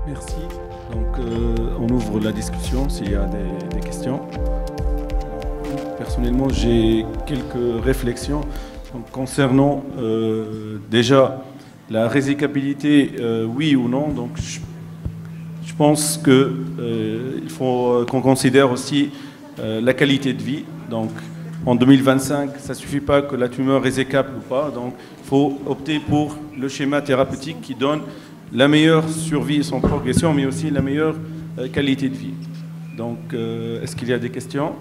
Merci. Donc, on ouvre la discussion s'il y a des questions. Personnellement, j'ai quelques réflexions. Donc, concernant déjà la résicabilité, oui ou non. Donc, je pense qu'il faut qu'on considère aussi la qualité de vie. Donc, en 2025, ça ne suffit pas que la tumeur est résécable ou pas. Donc, il faut opter pour le schéma thérapeutique qui donne la meilleure survie sans progression, mais aussi la meilleure qualité de vie. Donc, est-ce qu'il y a des questions?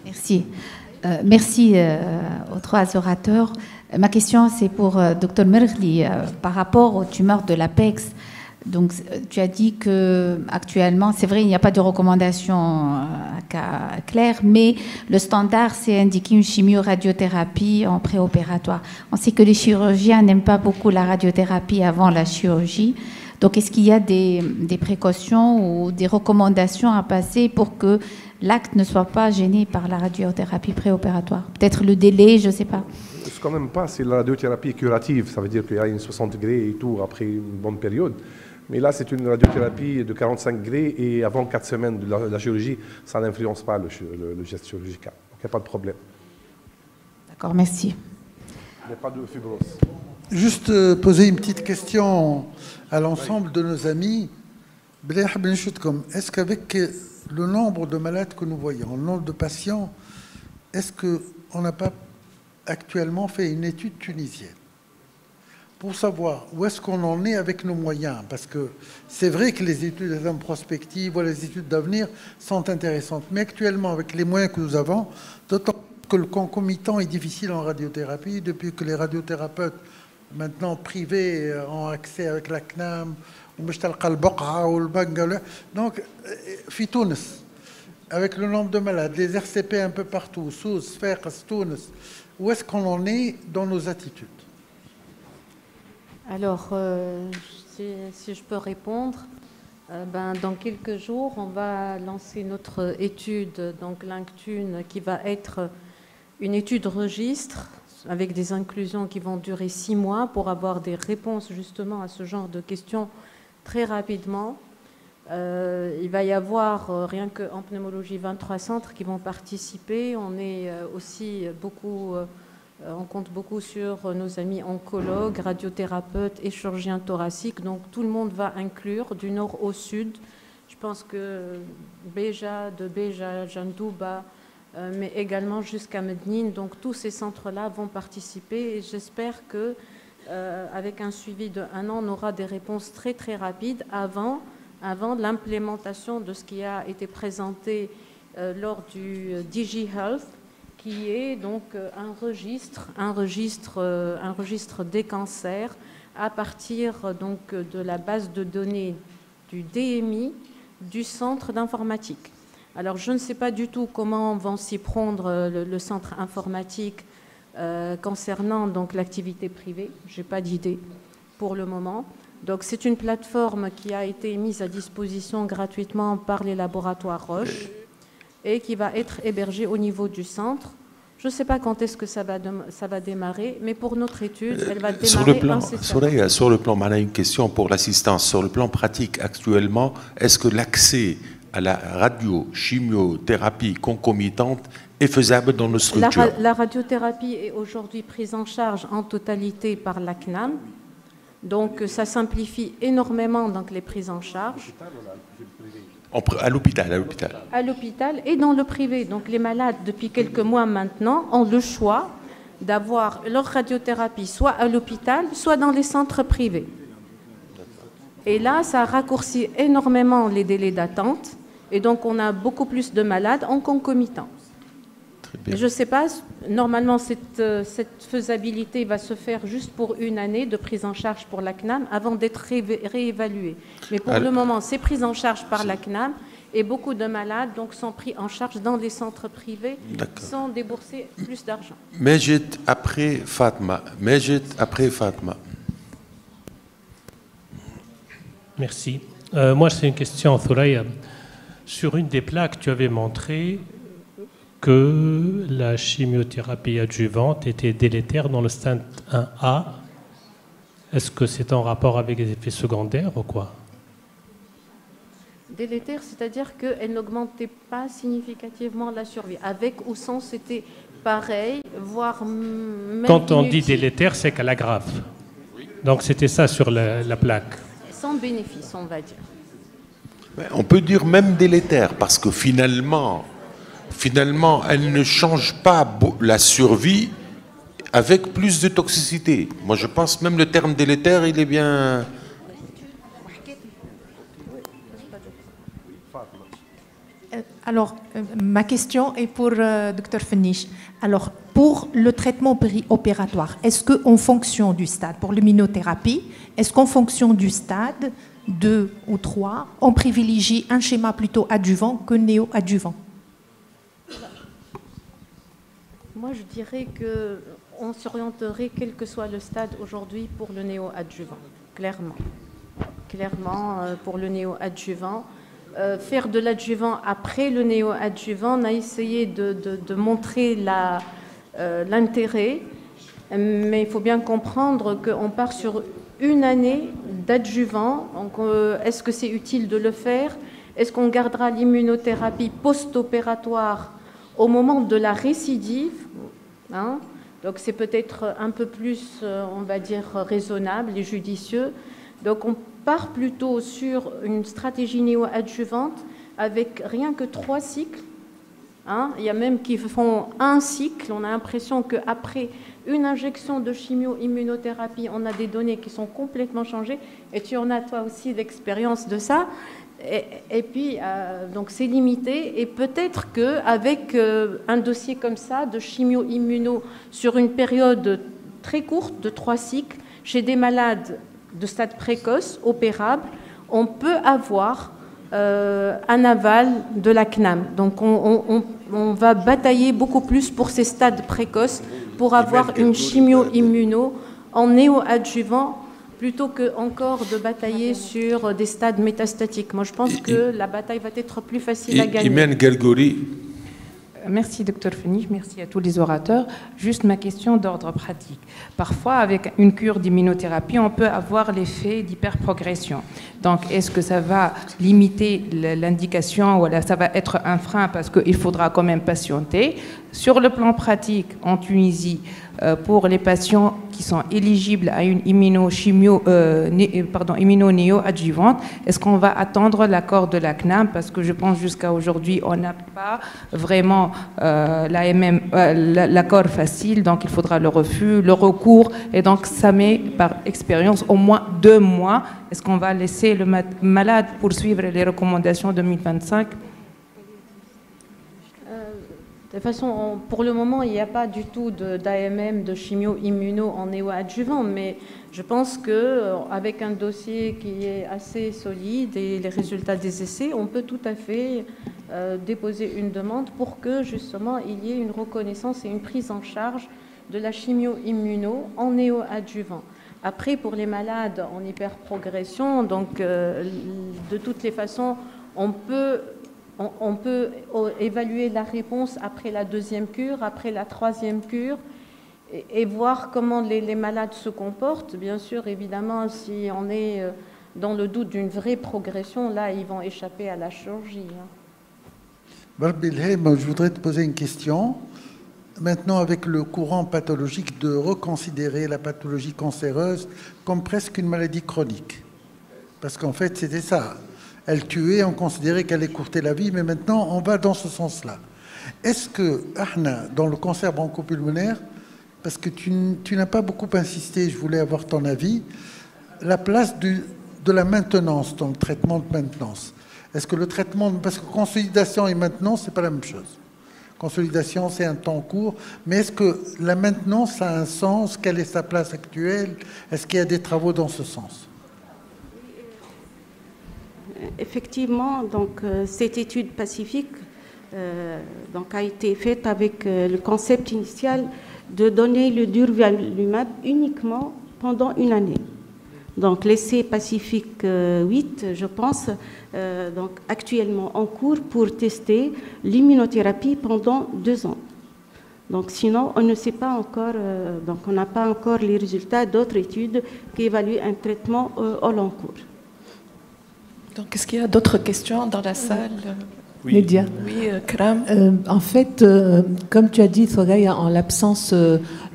Merci. Merci aux trois orateurs. Ma question, c'est pour Dr Merghli par rapport aux tumeurs de l'APEX. Donc, tu as dit que actuellement, c'est vrai, il n'y a pas de recommandation claire, mais le standard, c'est indiquer une chimio-radiothérapie en préopératoire. On sait que les chirurgiens n'aiment pas beaucoup la radiothérapie avant la chirurgie. Donc, est-ce qu'il y a des précautions ou des recommandations à passer pour que l'acte ne soit pas gêné par la radiothérapie préopératoire? Peut-être le délai, je ne sais pas. C'est quand même pas, c'est la radiothérapie curative. Ça veut dire qu'il y a une 60 degrés et tout après une bonne période. Mais là, c'est une radiothérapie de 45 degrés et avant 4 semaines de la chirurgie, ça n'influence pas le geste chirurgical. Donc, il n'y a pas de problème. D'accord, merci. Il n'y a pas de fibrose. Juste poser une petite question à l'ensemble de nos amis. Est-ce qu'avec le nombre de malades que nous voyons, le nombre de patients, est-ce qu'on n'a pas actuellement fait une étude tunisienne pour savoir où est-ce qu'on en est avec nos moyens? Parce que c'est vrai que les études prospectives ou les études d'avenir sont intéressantes, mais actuellement, avec les moyens que nous avons, d'autant que le concomitant est difficile en radiothérapie, depuis que les radiothérapeutes, maintenant privés, ont accès avec la CNAM, donc, Fitounes, avec le nombre de malades, les RCP un peu partout, Sousse, Sfers, Tounes, où est-ce qu'on en est dans nos attitudes? Alors, si je peux répondre, dans quelques jours, on va lancer notre étude, donc l'INCTUN, qui va être une étude registre avec des inclusions qui vont durer 6 mois pour avoir des réponses justement à ce genre de questions très rapidement. Il va y avoir, rien qu'en pneumologie, 23 centres qui vont participer. On est aussi beaucoup... on compte beaucoup sur nos amis oncologues, radiothérapeutes et chirurgiens thoraciques. Donc tout le monde va inclure du nord au sud. Je pense que de Béja, Jandouba, mais également jusqu'à Mednine. Donc tous ces centres-là vont participer et j'espère que avec un suivi de 1 an, on aura des réponses très très rapides avant l'implémentation de ce qui a été présenté lors du DigiHealth, qui est donc un registre des cancers à partir donc de la base de données du DMI du centre d'informatique. Alors je ne sais pas du tout comment vont s'y prendre le centre informatique concernant donc l'activité privée. Je n'ai pas d'idée pour le moment. Donc c'est une plateforme qui a été mise à disposition gratuitement par les laboratoires Roche et qui va être hébergée au niveau du centre. Je ne sais pas quand est-ce que ça va démarrer, mais pour notre étude, elle va démarrer incessamment. Sur le plan, on a une question pour l'assistance. Sur le plan pratique, actuellement, est-ce que l'accès à la radio-chimiothérapie concomitante est faisable dans nos structures? La radiothérapie est aujourd'hui prise en charge en totalité par la CNAM. Donc ça simplifie énormément donc, les prises en charge. À l'hôpital. À l'hôpital et dans le privé. Donc les malades, depuis quelques mois maintenant, ont le choix d'avoir leur radiothérapie soit à l'hôpital, soit dans les centres privés. Et là, ça raccourcit énormément les délais d'attente. Et donc on a beaucoup plus de malades en concomitant. Je ne sais pas, normalement cette faisabilité va se faire juste pour 1 année de prise en charge pour la CNAM avant d'être réévaluée. Mais pour le moment, c'est prise en charge par la CNAM et beaucoup de malades donc, sont pris en charge dans les centres privés sans débourser plus d'argent. Majid après Fatma. Merci. Moi, c'est une question, Thoraya. Sur une des plaques, tu avais montré que la chimiothérapie adjuvante était délétère dans le stade 1A. Est-ce que c'est en rapport avec les effets secondaires ou quoi? Délétère, c'est-à-dire qu'elle n'augmentait pas significativement la survie. Avec ou sans, c'était pareil, voire même Quand on inutile. dit délétère, c'est qu'elle aggrave. Donc c'était ça sur la plaque. Sans bénéfice, on va dire. On peut dire même délétère, parce que finalement, elle ne change pas la survie avec plus de toxicité. Moi, je pense même le terme délétère, il est bien... Alors, ma question est pour Dr Fenish. Alors, pour le traitement opératoire, est-ce qu'en fonction du stade, pour l'immunothérapie, est-ce qu'en fonction du stade 2 ou 3, on privilégie un schéma plutôt adjuvant que néo-adjuvant? Moi, je dirais qu'on s'orienterait, quel que soit le stade aujourd'hui, pour le néo-adjuvant, clairement. Clairement, pour le néo-adjuvant. Faire de l'adjuvant après le néo-adjuvant, on a essayé de montrer l'intérêt, mais il faut bien comprendre qu'on part sur une année d'adjuvant. Donc, est-ce que c'est utile de le faire? Est-ce qu'on gardera l'immunothérapie post-opératoire au moment de la récidive, hein? Donc c'est peut-être un peu plus, on va dire, raisonnable et judicieux. Donc on part plutôt sur une stratégie néo-adjuvante avec rien que 3 cycles. Hein? Il y a même qui font un cycle. On a l'impression qu'après une injection de chimio-immunothérapie, on a des données qui sont complètement changées. Et tu en as toi aussi l'expérience de ça. Et puis, donc c'est limité. Et peut-être qu'avec un dossier comme ça, de chimio-immuno, sur une période très courte, de 3 cycles, chez des malades de stade précoce, opérables, on peut avoir un aval de la CNAM. Donc on va batailler beaucoup plus pour ces stades précoces, pour avoir une chimio-immuno en néo-adjuvant, plutôt que encore de batailler sur des stades métastatiques. Moi, je pense que la bataille va être plus facile à gagner. Imen Gelgouri. Merci, Dr Fenish, merci à tous les orateurs. Juste ma question d'ordre pratique. Parfois, avec une cure d'immunothérapie, on peut avoir l'effet d'hyperprogression. Donc, est-ce que ça va limiter l'indication ou ça va être un frein parce qu'il faudra quand même patienter? Sur le plan pratique, en Tunisie, pour les patients qui sont éligibles à une immuno-néo-adjuvante, est-ce qu'on va attendre l'accord de la CNAM? Parce que je pense jusqu'à aujourd'hui, on n'a pas vraiment l'accord facile, donc il faudra le refus, le recours, et donc ça met par expérience au moins 2 mois. Est-ce qu'on va laisser le malade poursuivre les recommandations 2025? De toute façon, pour le moment, il n'y a pas du tout d'AMM, de chimio-immuno en néo-adjuvant, mais je pense qu'avec un dossier qui est assez solide et les résultats des essais, on peut tout à fait déposer une demande pour que justement il y ait une reconnaissance et une prise en charge de la chimio-immuno en néo-adjuvant. Après, pour les malades en hyperprogression, donc de toutes les façons, on peut évaluer la réponse après la 2e cure, après la 3e cure, et voir comment les malades se comportent. Bien sûr, évidemment, si on est dans le doute d'une vraie progression, là, ils vont échapper à la chirurgie. Barbilhem, je voudrais te poser une question. Maintenant, avec le courant pathologique de reconsidérer la pathologie cancéreuse comme presque une maladie chronique. Parce qu'en fait, c'était ça. Elle tuait, on considérait qu'elle écourtait la vie, mais maintenant, on va dans ce sens-là. Est-ce que, Ahna, dans le cancer bronchopulmonaire, parce que tu n'as pas beaucoup insisté, je voulais avoir ton avis, la place de la maintenance dans le traitement de maintenance. Est-ce que le traitement, parce que consolidation et maintenance, ce n'est pas la même chose. Consolidation, c'est un temps court, mais est-ce que la maintenance a un sens? Quelle est sa place actuelle? Est-ce qu'il y a des travaux dans ce sens? Effectivement, donc, cette étude pacifique donc, a été faite avec le concept initial de donner le durvalumab uniquement pendant une année. Donc l'essai Pacifique 8, je pense, donc actuellement en cours pour tester l'immunothérapie pendant 2 ans. Donc sinon, on ne sait pas encore, donc on n'a pas encore les résultats d'autres études qui évaluent un traitement au long cours. Donc est-ce qu'il y a d'autres questions dans la salle? Oui. Lydia. Oui, Kram. En fait, comme tu as dit, Soraya, en l'absence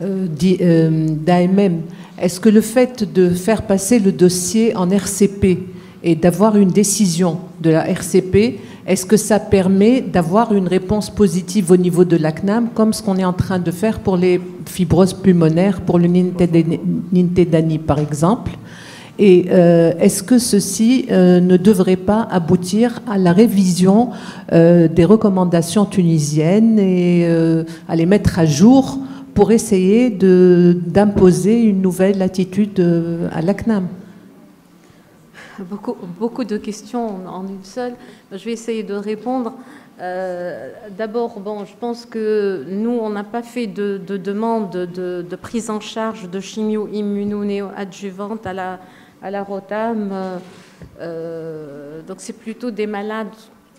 d'AMM, est-ce que le fait de faire passer le dossier en RCP et d'avoir une décision de la RCP, est-ce que ça permet d'avoir une réponse positive au niveau de la CNAM, comme ce qu'on est en train de faire pour les fibroses pulmonaires, pour le Nintedanib par exemple? Et est-ce que ceci ne devrait pas aboutir à la révision des recommandations tunisiennes et à les mettre à jour pour essayer d'imposer une nouvelle attitude à la CNAM? Beaucoup de questions en une seule. Je vais essayer de répondre. D'abord, bon, je pense que nous, on n'a pas fait de demande de prise en charge de chimio-immuno-néo-adjuvante à la ROTAM. Donc c'est plutôt des malades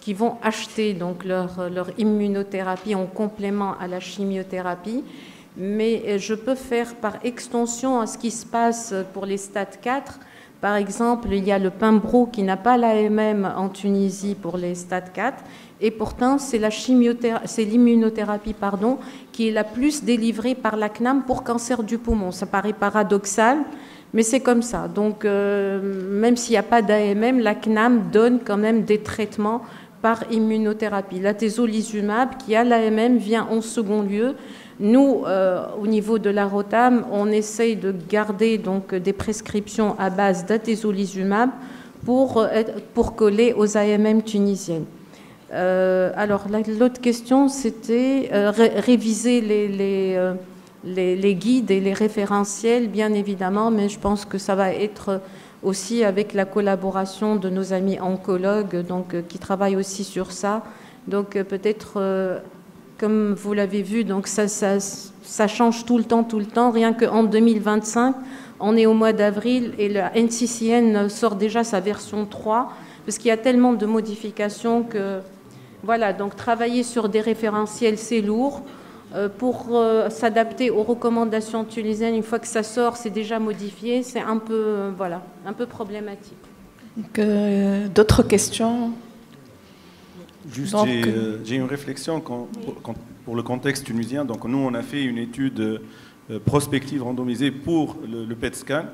qui vont acheter donc leur immunothérapie en complément à la chimiothérapie. Mais je peux faire par extension à ce qui se passe pour les stades 4. Par exemple, il y a le Pimbro qui n'a pas l'AMM en Tunisie pour les stades 4. Et pourtant, c'est l'immunothérapie qui est la plus délivrée par la CNAM pour cancer du poumon. Ça paraît paradoxal, mais c'est comme ça. Donc, même s'il n'y a pas d'AMM, la CNAM donne quand même des traitements par immunothérapie. L'atezolizumab, qui a l'AMM, vient en second lieu. Nous, au niveau de la ROTAM, on essaye de garder donc des prescriptions à base d'atezolizumab pour coller aux AMM tunisiennes. Alors, l'autre question, c'était réviser les guides et les référentiels, bien évidemment, mais je pense que ça va être aussi avec la collaboration de nos amis oncologues donc, qui travaillent aussi sur ça. Donc, peut-être... Comme vous l'avez vu, donc ça change tout le temps. Rien qu'en 2025, on est au mois d'avril et la NCCN sort déjà sa version 3, parce qu'il y a tellement de modifications que... Voilà, donc travailler sur des référentiels, c'est lourd. Pour s'adapter aux recommandations tunisiennes, une fois que ça sort, c'est déjà modifié. C'est un peu, voilà, un peu problématique. D'autres questions ? Juste, j'ai une réflexion pour le contexte tunisien. Donc, nous, on a fait une étude prospective randomisée pour le PET scan.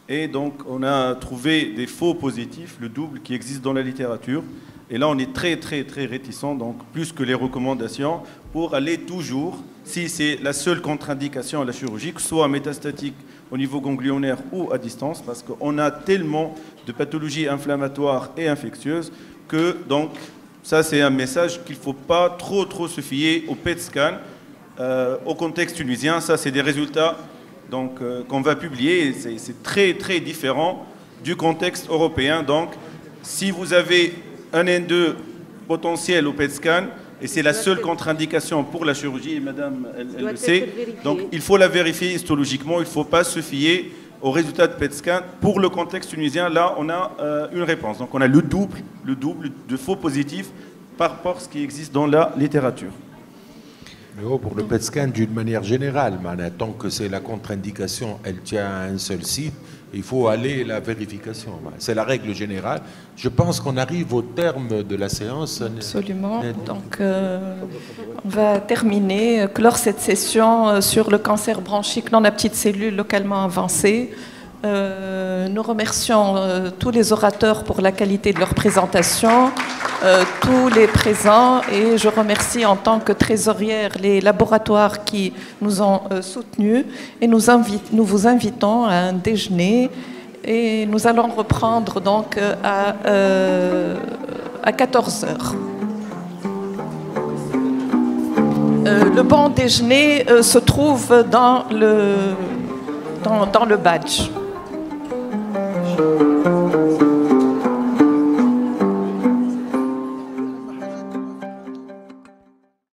Et donc, on a trouvé des faux positifs, le double qui existe dans la littérature. Et là, on est très réticents, donc plus que les recommandations, pour aller toujours, si c'est la seule contre-indication à la chirurgie, que ce soit métastatique au niveau ganglionnaire ou à distance, parce qu'on a tellement de pathologies inflammatoires et infectieuses que, donc, ça, c'est un message qu'il ne faut pas trop se fier au PET scan, au contexte tunisien. Ça, c'est des résultats donc, qu'on va publier. C'est très différent du contexte européen. Donc, si vous avez un N2 potentiel au PET scan, et c'est la seule contre-indication pour la chirurgie, et madame, elle le sait, donc il faut la vérifier histologiquement. Il ne faut pas se fier aux résultats de PET scan. Pour le contexte tunisien, là, on a une réponse. Donc, on a le double de faux positifs par rapport à ce qui existe dans la littérature. Mais pour le PET scan, d'une manière générale, tant que c'est la contre-indication, elle tient à un seul site, il faut aller la vérification. C'est la règle générale. Je pense qu'on arrive au terme de la séance. Absolument. Donc, on va terminer, clore cette session sur le cancer bronchique non à petites cellules localement avancé. Nous remercions tous les orateurs pour la qualité de leur présentation, tous les présents, et je remercie en tant que trésorière les laboratoires qui nous ont soutenus, et nous vous invitons à un déjeuner, et nous allons reprendre donc à 14h. Le bon déjeuner se trouve dans le badge.